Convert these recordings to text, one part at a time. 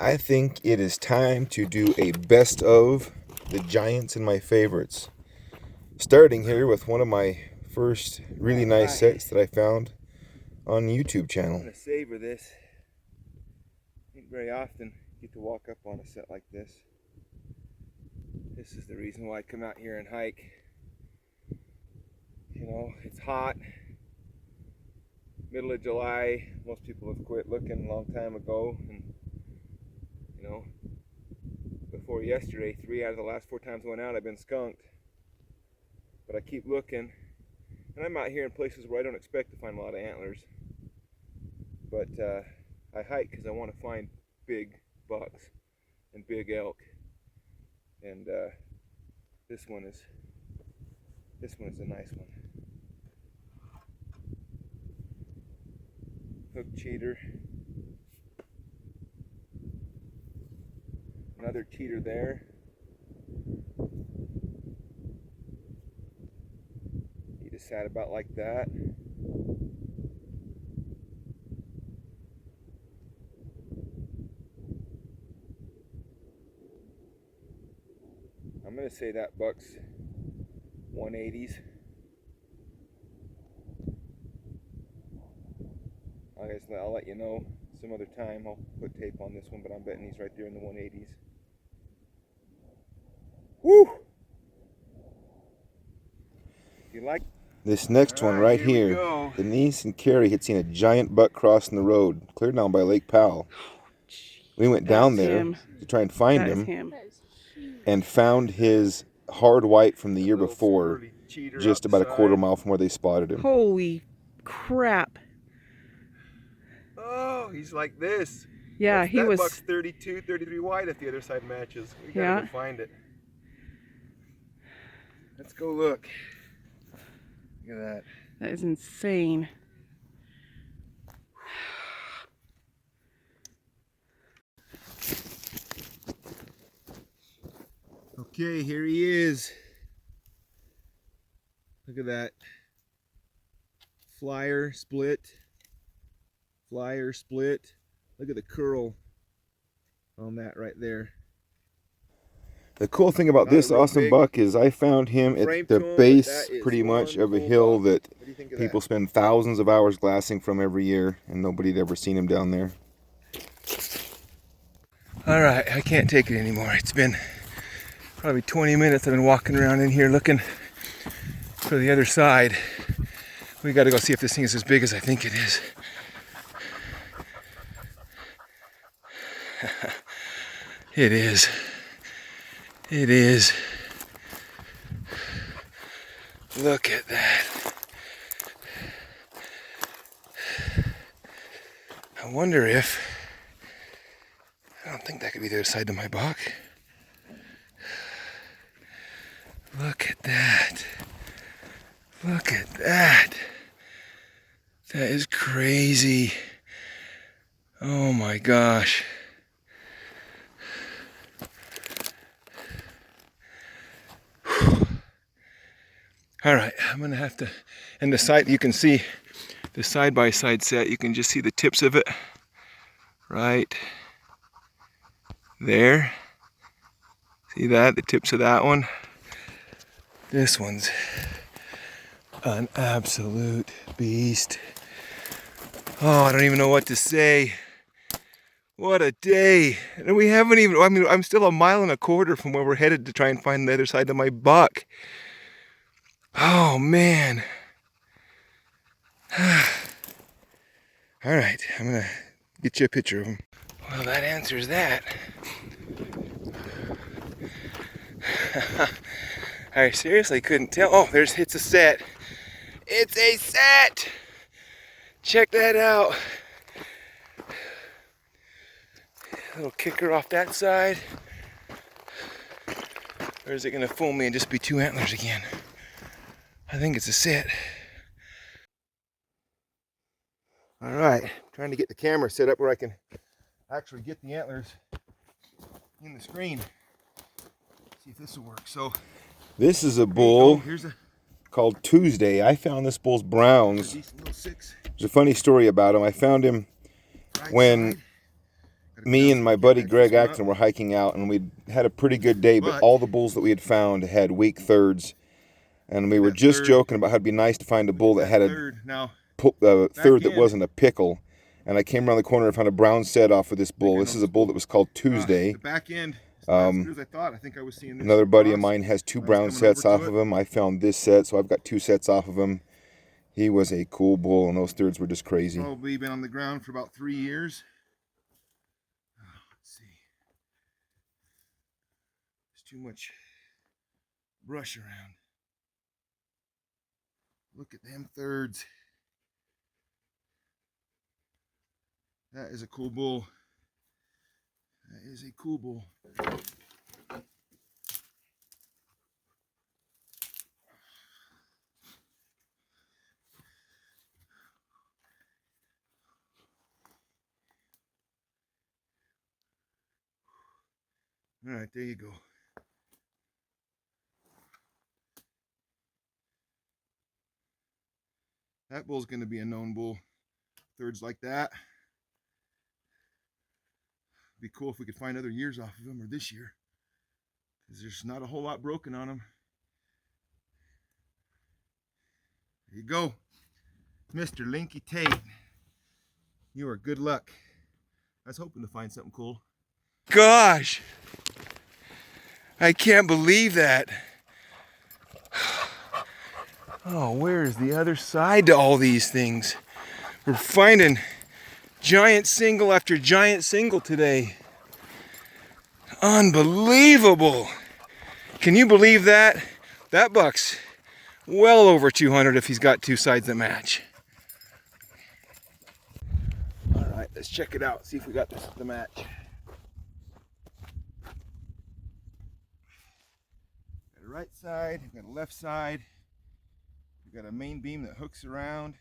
I think it is time to do a best of the giants and my favorites. Starting here with one of my first really nice sets that I found on the YouTube channel. I'm going to savor this. I think very often get to walk up on a set like this. This is the reason why I come out here and hike. You know, it's hot. Middle of July. Most people have quit looking a long time ago. And, you know, before yesterday, 3 out of the last 4 times I went out, I've been skunked. But I keep looking. And I'm out here in places where I don't expect to find a lot of antlers. But I hike because I want to find big bucks and big elk. And this one is a nice one. Hook cheater. Another cheater there. He just sat about like that. I'm gonna say that buck's 180s. I'll let you know some other time. I'll put tape on this one, but I'm betting he's right there in the 180s. Woo! You like this next one right here, Denise and Carrie had seen a giant buck crossing the road, clear down by Lake Powell. We went down there to try and find him, and found his hard white from the year before, just about a quarter mile from where they spotted him. Holy crap. Oh, he's like this. Yeah, he was. That buck's 32, 33 wide if the other side matches. We gotta go find it. Let's go look. Look at that. That is insane. Okay, here he is. Look at that. Flyer split. Flyer split. Look at the curl on that right there. The cool thing about this awesome buck is I found him at the base pretty much of a hill that people spend thousands of hours glassing from every year, and nobody'd ever seen him down there. All right, I can't take it anymore. It's been probably 20 minutes I've been walking around in here looking for the other side. We got to go see if this thing is as big as I think it is. It is. It is. Look at that. I wonder if, I don't think that could be the other side of my buck. Look at that. Look at that. That is crazy. Oh my gosh. All right, I'm gonna have to, and the side, you can see the side-by-side set, you can just see the tips of it right there. See that, the tips of that one? This one's an absolute beast. Oh, I don't even know what to say. What a day. And we haven't even, I mean, I'm still 1.25 miles from where we're headed to try and find the other side of my buck. Oh, man. All right, I'm going to get you a picture of him. Well, that answers that. I seriously couldn't tell. Oh, it's a set. It's a set. Check that out. Little kicker off that side. Or is it going to fool me and just be 2 antlers again? I think it's a set. All right, trying to get the camera set up where I can actually get the antlers in the screen. See if this will work. So this is a bull called Tuesday. I found this bull's browns. There's a funny story about him. I found him when me and my buddy Greg Axon were hiking out, and we had a pretty good day, but all the bulls that we had found had weak thirds. And we were just joking about how it'd be nice to find a bull that had a third that wasn't a pickle. And I came around the corner and found a brown set off of this bull. This is a bull that was called Tuesday. The back end, as I thought. I think I was seeing this. Another buddy of mine has 2 brown sets off of him. I found this set, so I've got 2 sets off of him. He was a cool bull, and those thirds were just crazy. Probably been on the ground for about 3 years. Let's see. There's too much brush around. Look at them thirds. That is a cool bull. That is a cool bull. All right, there you go. That bull's going to be a known bull. Thirds like that. Be cool if we could find other years off of him, or this year, because there's not a whole lot broken on him. There you go, Mr. Linky Tate. You are good luck. I was hoping to find something cool. Gosh, I can't believe that. Oh, where is the other side to all these things? We're finding giant single after giant single today. Unbelievable. Can you believe that? That buck's well over 200 if he's got 2 sides that match. All right, let's check it out. See if we got this to match. Got a right side, got a left side. We got a main beam that hooks around.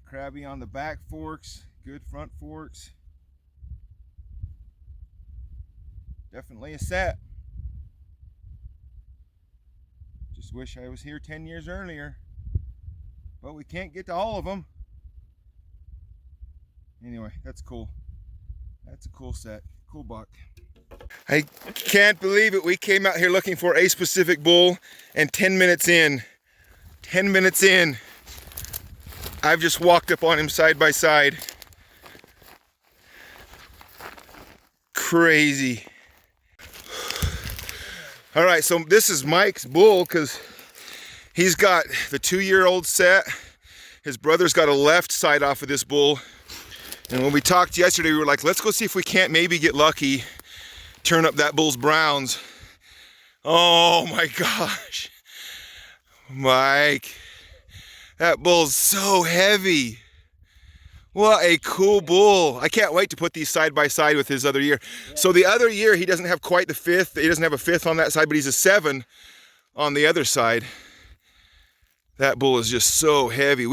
Crabby on the back forks, good front forks. Definitely a set. Just wish I was here 10 years earlier. But we can't get to all of them. Anyway, that's cool. That's a cool set. Cool buck. I can't believe it. We came out here looking for a specific bull, and 10 minutes in, I've just walked up on him side by side. Crazy. All right, so this is Mike's bull because he's got the 2-year-old set. His brother's got a left side off of this bull. And when we talked yesterday, we were like, let's go see if we can't maybe get lucky, turn up that bull's browns. Oh my gosh. Mike, that bull's so heavy. What a cool bull. I can't wait to put these side by side with his other year. So the other year, he doesn't have quite the 5th. He doesn't have a 5th on that side, but he's a 7 on the other side. That bull is just so heavy.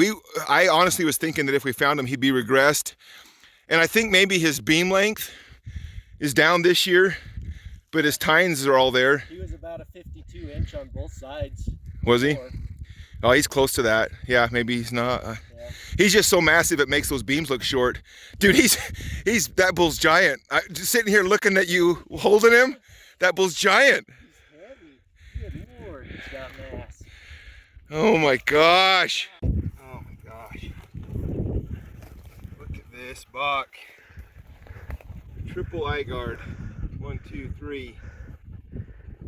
I honestly was thinking that if we found him, he'd be regressed. And I think maybe his beam length is down this year, but his tines are all there. He was about a 52 inch on both sides. Was he? Oh, he's close to that. Yeah, maybe he's not. Yeah. He's just so massive it makes those beams look short. Dude, he's that bull's giant. Just sitting here looking at you holding him, that bull's giant. He's heavy. Good Lord, he's got mass. Oh my gosh. Oh my gosh. Look at this buck. Triple eye guard. 1, 2, 3.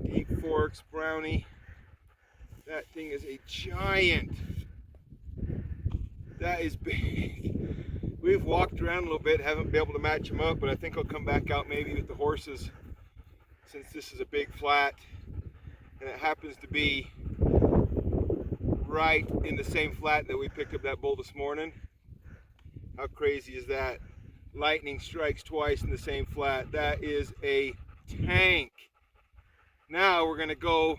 Deep forks, brownie. That thing is a giant. That is big. We've walked around a little bit, haven't been able to match him up, but I think I'll come back out maybe with the horses since this is a big flat and it happens to be right in the same flat that we picked up that bull this morning. How crazy is that? Lightning strikes twice in the same flat. That is a tank. Now we're gonna go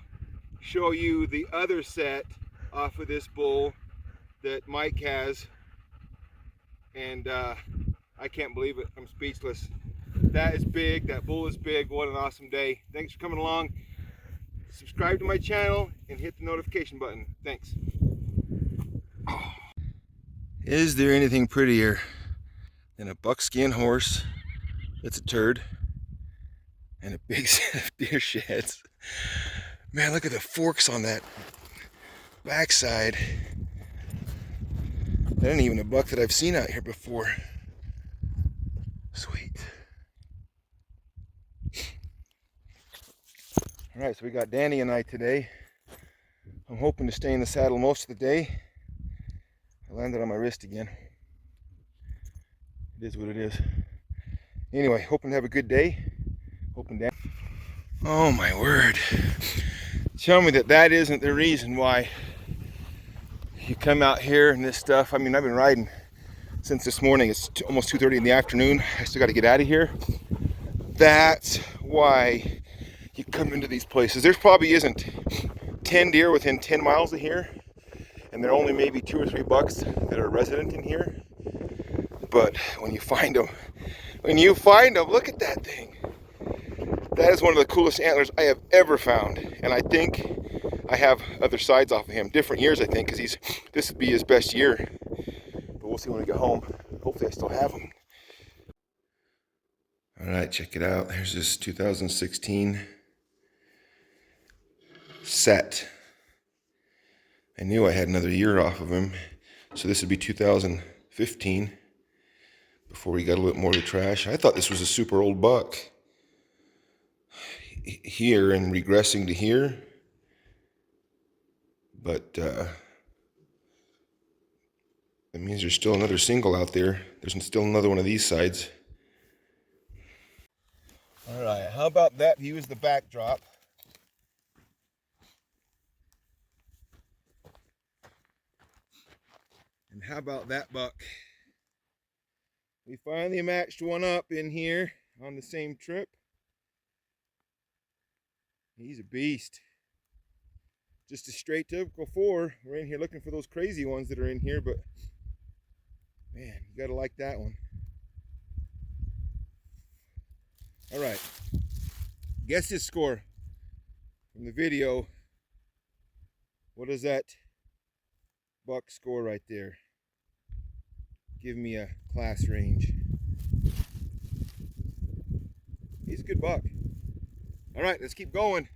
show you the other set off of this bull that Mike has, and I can't believe it. I'm speechless. That is big. That bull is big. What an awesome day. Thanks for coming along. Subscribe to my channel and hit the notification button. Thanks. Is there anything prettier than a buckskin horse It's a turd. And a big set of deer sheds. Man, look at the forks on that backside. That ain't even a buck that I've seen out here before. Sweet. All right, so we got Danny and I today. I'm hoping to stay in the saddle most of the day. I landed on my wrist again. It is what it is. Anyway, hoping to have a good day. Hoping Danny. Oh my word. Tell me that that isn't the reason why you come out here and this stuff. I mean, I've been riding since this morning. It's almost 2:30 in the afternoon. I still got to get out of here. That's why you come into these places. There probably isn't 10 deer within 10 miles of here, and there are only maybe 2 or 3 bucks that are resident in here. But when you find them, look at that thing. That is one of the coolest antlers I have ever found, and I think I have other sides off of him. Different years, I think, because this would be his best year. But we'll see when we get home. Hopefully I still have him. All right, check it out. Here's this 2016 set. I knew I had another year off of him, so this would be 2015 before we got a little more of the trash. I thought this was a super old buck. Here and regressing to here, but that means there's still another single out there. There's still another one of these sides. All right, how about that view as the backdrop? And how about that buck? We finally matched one up in here on the same trip. He's a beast. Just a straight typical 4. We're in here looking for those crazy ones that are in here, but man, you gotta like that one. All right, guess his score from the video. What is that buck score right there? Give me a class range. He's a good buck. All right, let's keep going.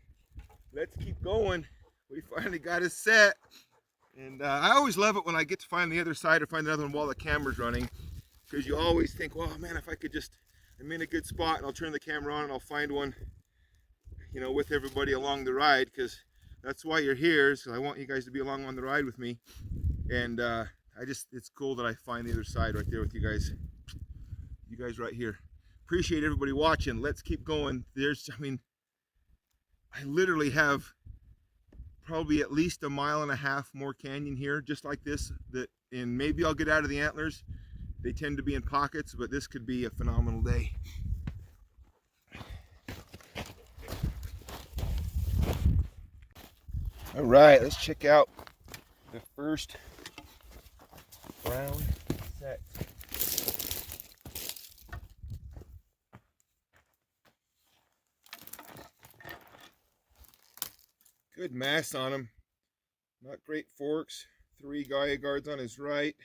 Let's keep going. We finally got his set. And I always love it when I get to find the other side or find another one while the camera's running. Because you always think, well, man, if I could just, I'm in a good spot and I'll turn the camera on and I'll find one, you know, with everybody along the ride. Because that's why you're here, so I want you guys to be along on the ride with me. And it's cool that I find the other side right there with you guys. You guys right here. Appreciate everybody watching. Let's keep going. I literally have probably at least 1.5 miles more canyon here, just like this. And maybe I'll get out of the antlers. They tend to be in pockets, but this could be a phenomenal day. All right, let's check out the first brown set. Good mass on him. Not great forks. 3 Gaia guards on his right,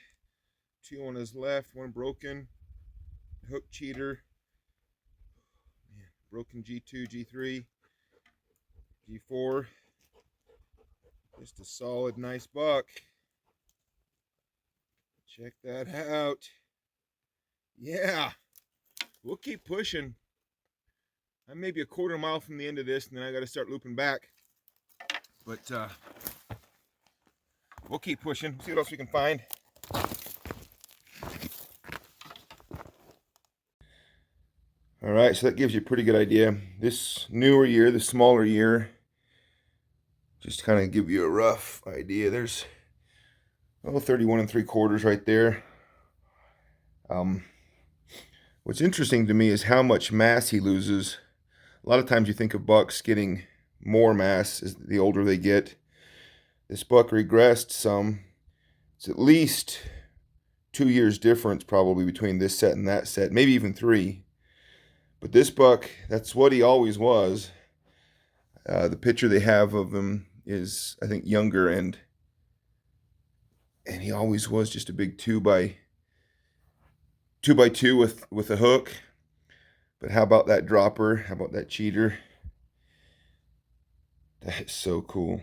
2 on his left, 1 broken. Hook cheater. Broken G2, G3, G4. Just a solid, nice buck. Check that out. Yeah, we'll keep pushing. I'm maybe a 1/4 mile from the end of this, and then I got to start looping back. But we'll keep pushing. See what else we can find. All right, so that gives you a pretty good idea. This newer year, the smaller year, just to kind of give you a rough idea. There's 31 3/4 right there. What's interesting to me is how much mass he loses. A lot of times you think of bucks getting more mass as the older they get. This buck regressed some. It's at least 2 years difference probably between this set and that set, maybe even 3. But this buck, that's what he always was. The picture they have of him is, I think, younger, and he always was just a big 2x2 with a hook. But how about that dropper? How about that cheater? That is so cool.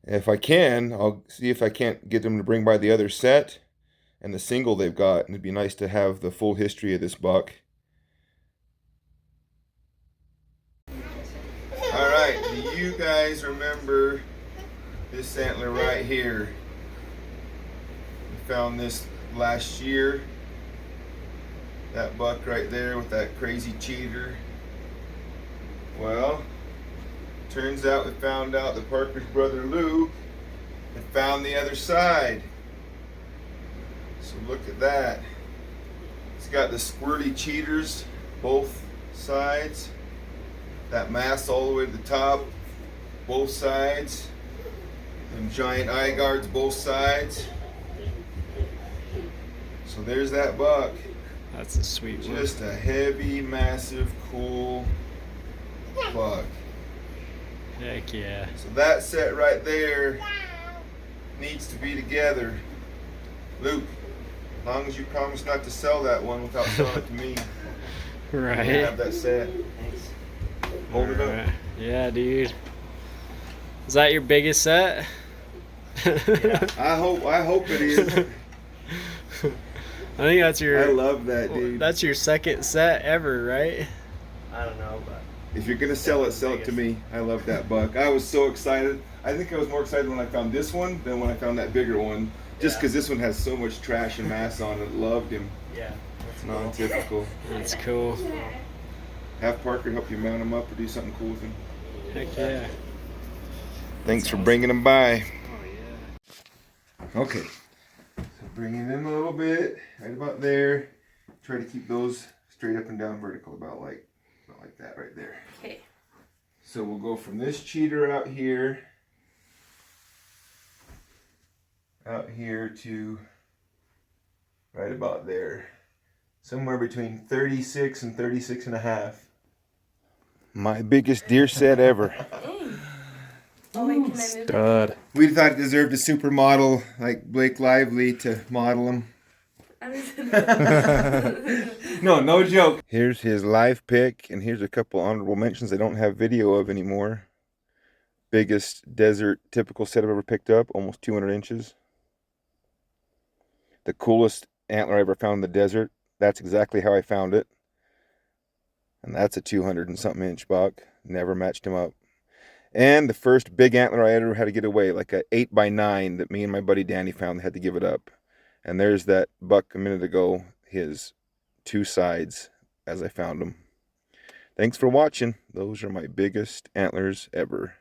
If I can, I'll see if I can't get them to bring by the other set and the single they've got. And it'd be nice to have the full history of this buck. Alright, do you guys remember this antler right here? We found this last year. That buck right there with that crazy cheater. Well, turns out we found out that Parker's brother Lou had found the other side. So look at that. It's got the squirty cheaters both sides. That mass all the way to the top, both sides. And giant eye guards both sides. So there's that buck. That's a sweet one. Just a heavy, massive, cool buck. Heck yeah. So that set right there needs to be together. Luke, as long as you promise not to sell that one without selling it to me, Right. you can have that set. Thanks. Hold it up. Yeah, dude. Is that your biggest set? Yeah. I hope it is. I think that's your. I love that, dude. That's your second set ever, right? I don't know, but If you're gonna sell it to me. I love that buck. I was so excited. I think I was more excited when I found this one than when I found that bigger one. Just because this one has so much trash and mass on it. Loved him. yeah, that's cool. Non-typical. That's cool. Have Parker help you mount him up or do something cool with him. Heck yeah. Thanks for bringing them by. Okay. So bring it in a little bit, right about there. Try to keep those straight up and down vertical, about like that right there. Okay. So we'll go from this cheater out here to right about there. Somewhere between 36 and 36 and a half. My biggest deer set ever. Oh, wait, can I move it? Stud. We thought it deserved a supermodel like Blake Lively to model him. I was No joke. Here's his live pick, and here's a couple honorable mentions I don't have video of anymore. Biggest desert typical set I've ever picked up, almost 200 inches. The coolest antler I ever found in the desert. That's exactly how I found it. And that's a 200 and something inch buck. Never matched him up. And the first big antler I ever had to get away, like a 8x9 that me and my buddy Danny found, had to give it up. And there's that buck a minute ago, his two sides as I found him. Thanks for watching. Those are my biggest antlers ever.